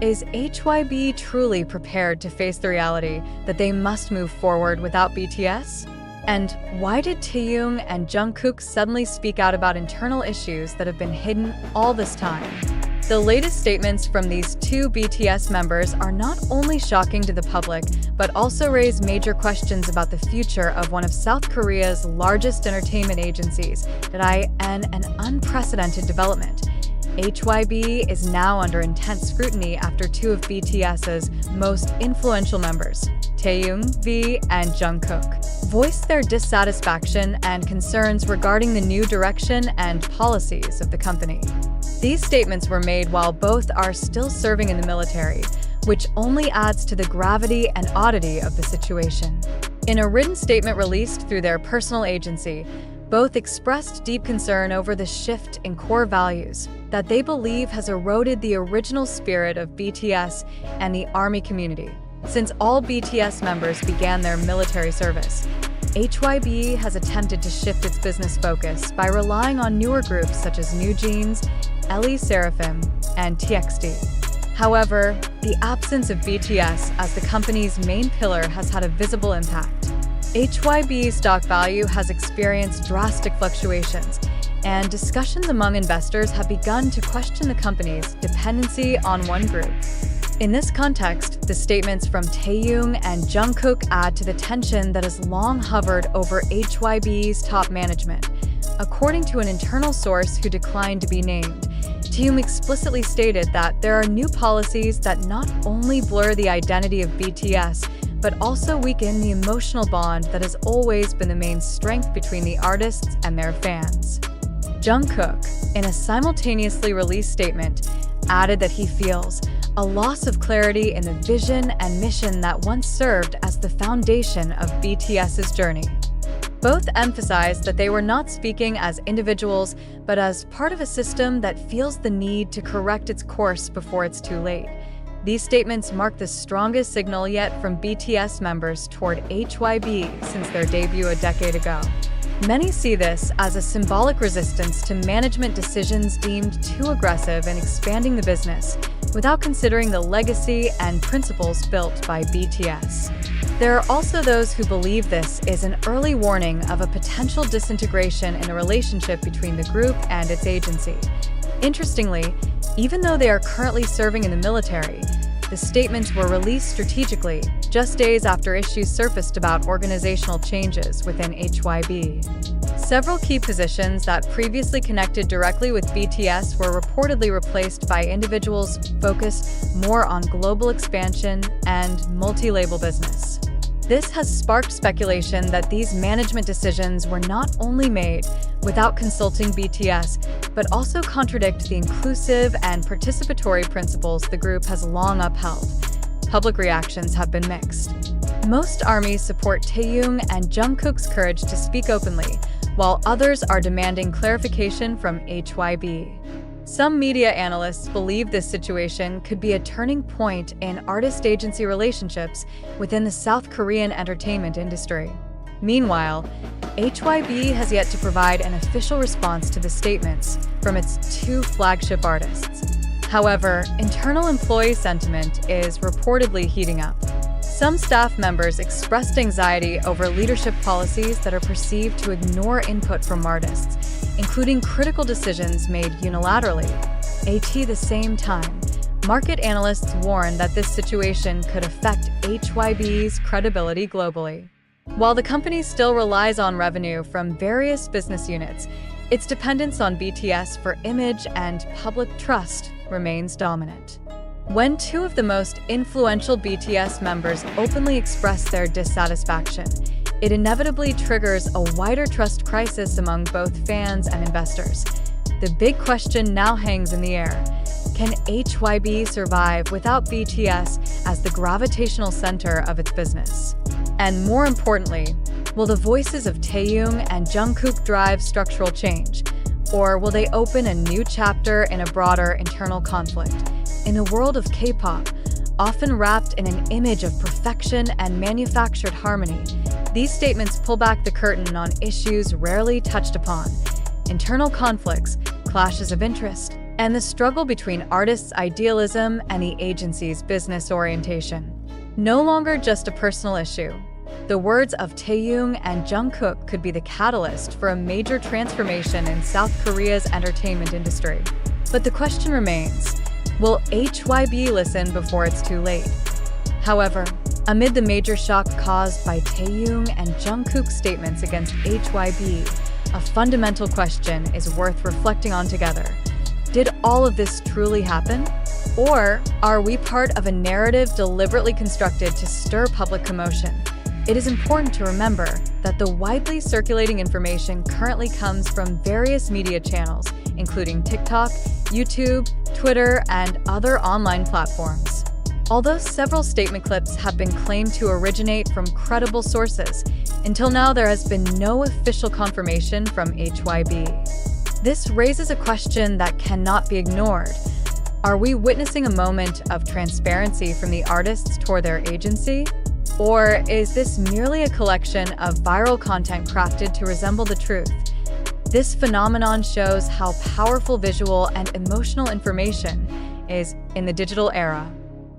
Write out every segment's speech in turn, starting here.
Is HYBE truly prepared to face the reality that they must move forward without BTS? And why did Taehyung and Jungkook suddenly speak out about internal issues that have been hidden all this time? The latest statements from these two BTS members are not only shocking to the public, but also raise major questions about the future of one of South Korea's largest entertainment agencies, an unprecedented development. HYBE is now under intense scrutiny after two of BTS's most influential members, Taehyung and Jungkook, voiced their dissatisfaction and concerns regarding the new direction and policies of the company. These statements were made while both are still serving in the military, which only adds to the gravity and oddity of the situation. In a written statement released through their personal agency, both expressed deep concern over the shift in core values that they believe has eroded the original spirit of BTS and the ARMY community. Since all BTS members began their military service, HYBE has attempted to shift its business focus by relying on newer groups such as New Jeans, LE Seraphim, and TXT. However, the absence of BTS as the company's main pillar has had a visible impact. HYBE's stock value has experienced drastic fluctuations, and discussions among investors have begun to question the company's dependency on one group. In this context, the statements from Taehyung and Jungkook add to the tension that has long hovered over HYBE's top management. According to an internal source who declined to be named, Taehyung explicitly stated that there are new policies that not only blur the identity of BTS, but also weaken the emotional bond that has always been the main strength between the artists and their fans. Jungkook, in a simultaneously released statement, added that he feels a loss of clarity in the vision and mission that once served as the foundation of BTS's journey. Both emphasized that they were not speaking as individuals, but as part of a system that feels the need to correct its course before it's too late. These statements mark the strongest signal yet from BTS members toward HYBE since their debut a decade ago. Many see this as a symbolic resistance to management decisions deemed too aggressive in expanding the business, without considering the legacy and principles built by BTS. There are also those who believe this is an early warning of a potential disintegration in the relationship between the group and its agency. Interestingly, even though they are currently serving in the military, the statements were released strategically, just days after issues surfaced about organizational changes within HYBE. Several key positions that previously connected directly with BTS were reportedly replaced by individuals focused more on global expansion and multi-label business. This has sparked speculation that these management decisions were not only made without consulting BTS, but also contradict the inclusive and participatory principles the group has long upheld. Public reactions have been mixed. Most ARMYs support Taehyung and Jungkook's courage to speak openly, while others are demanding clarification from HYBE. Some media analysts believe this situation could be a turning point in artist-agency relationships within the South Korean entertainment industry. Meanwhile, HYBE has yet to provide an official response to the statements from its two flagship artists. However, internal employee sentiment is reportedly heating up. Some staff members expressed anxiety over leadership policies that are perceived to ignore input from artists, including critical decisions made unilaterally. At the same time, market analysts warn that this situation could affect HYBE's credibility globally. While the company still relies on revenue from various business units, its dependence on BTS for image and public trust remains dominant. When two of the most influential BTS members openly express their dissatisfaction, it inevitably triggers a wider trust crisis among both fans and investors. The big question now hangs in the air. Can HYBE survive without BTS as the gravitational center of its business? And more importantly, will the voices of Taehyung and Jungkook drive structural change? Or will they open a new chapter in a broader internal conflict? In a world of K-pop, often wrapped in an image of perfection and manufactured harmony, these statements pull back the curtain on issues rarely touched upon: internal conflicts, clashes of interest, and the struggle between artists' idealism and the agency's business orientation. No longer just a personal issue, the words of Taehyung and Jungkook could be the catalyst for a major transformation in South Korea's entertainment industry. But the question remains, will HYBE listen before it's too late? However, amid the major shock caused by Taehyung and Jungkook's statements against HYBE, a fundamental question is worth reflecting on together. Did all of this truly happen? Or are we part of a narrative deliberately constructed to stir public commotion? It is important to remember that the widely circulating information currently comes from various media channels, including TikTok, YouTube, Twitter, and other online platforms. Although several statement clips have been claimed to originate from credible sources, until now there has been no official confirmation from HYBE. This raises a question that cannot be ignored. Are we witnessing a moment of transparency from the artists toward their agency? Or is this merely a collection of viral content crafted to resemble the truth? This phenomenon shows how powerful visual and emotional information is in the digital era.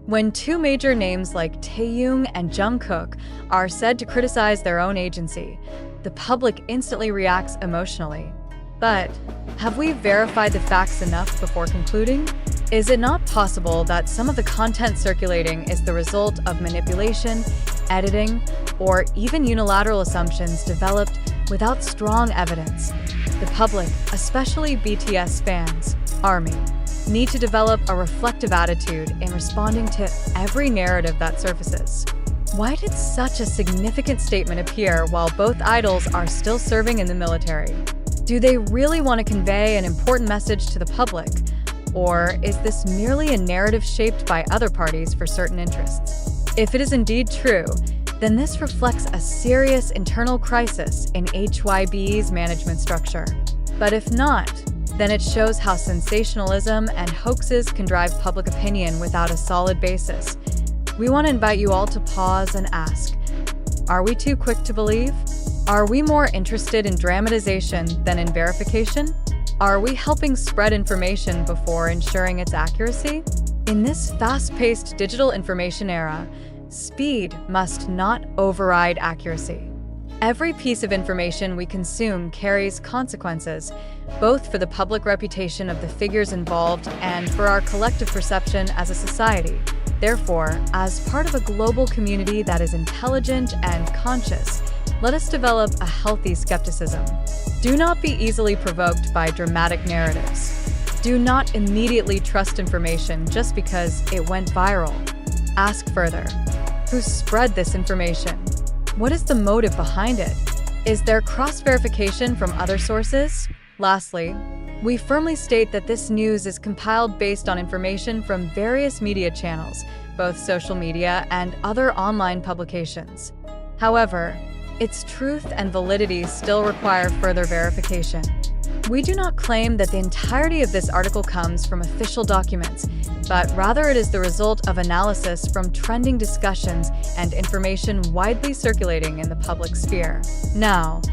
When two major names like Taehyung and Jungkook are said to criticize their own agency, the public instantly reacts emotionally. But have we verified the facts enough before concluding? Is it not possible that some of the content circulating is the result of manipulation, editing, or even unilateral assumptions developed without strong evidence? The public, especially BTS fans, ARMY, need to develop a reflective attitude in responding to every narrative that surfaces. Why did such a significant statement appear while both idols are still serving in the military? Do they really want to convey an important message to the public? Or is this merely a narrative shaped by other parties for certain interests? If it is indeed true, then this reflects a serious internal crisis in HYBE's management structure. But if not, then it shows how sensationalism and hoaxes can drive public opinion without a solid basis. We want to invite you all to pause and ask, are we too quick to believe? Are we more interested in dramatization than in verification? Are we helping spread information before ensuring its accuracy? In this fast-paced digital information era, speed must not override accuracy. Every piece of information we consume carries consequences, both for the public reputation of the figures involved and for our collective perception as a society. Therefore, as part of a global community that is intelligent and conscious, let us develop a healthy skepticism. Do not be easily provoked by dramatic narratives. Do not immediately trust information just because it went viral. Ask further. Who spread this information? What is the motive behind it? Is there cross-verification from other sources? Lastly, we firmly state that this news is compiled based on information from various media channels, both social media and other online publications. However, its truth and validity still require further verification. We do not claim that the entirety of this article comes from official documents, but rather it is the result of analysis from trending discussions and information widely circulating in the public sphere. Now,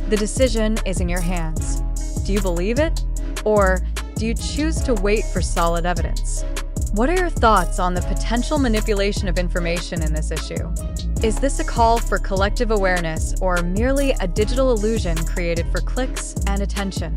the decision is in your hands. Do you believe it? Or do you choose to wait for solid evidence? What are your thoughts on the potential manipulation of information in this issue? Is this a call for collective awareness or merely a digital illusion created for clicks and attention?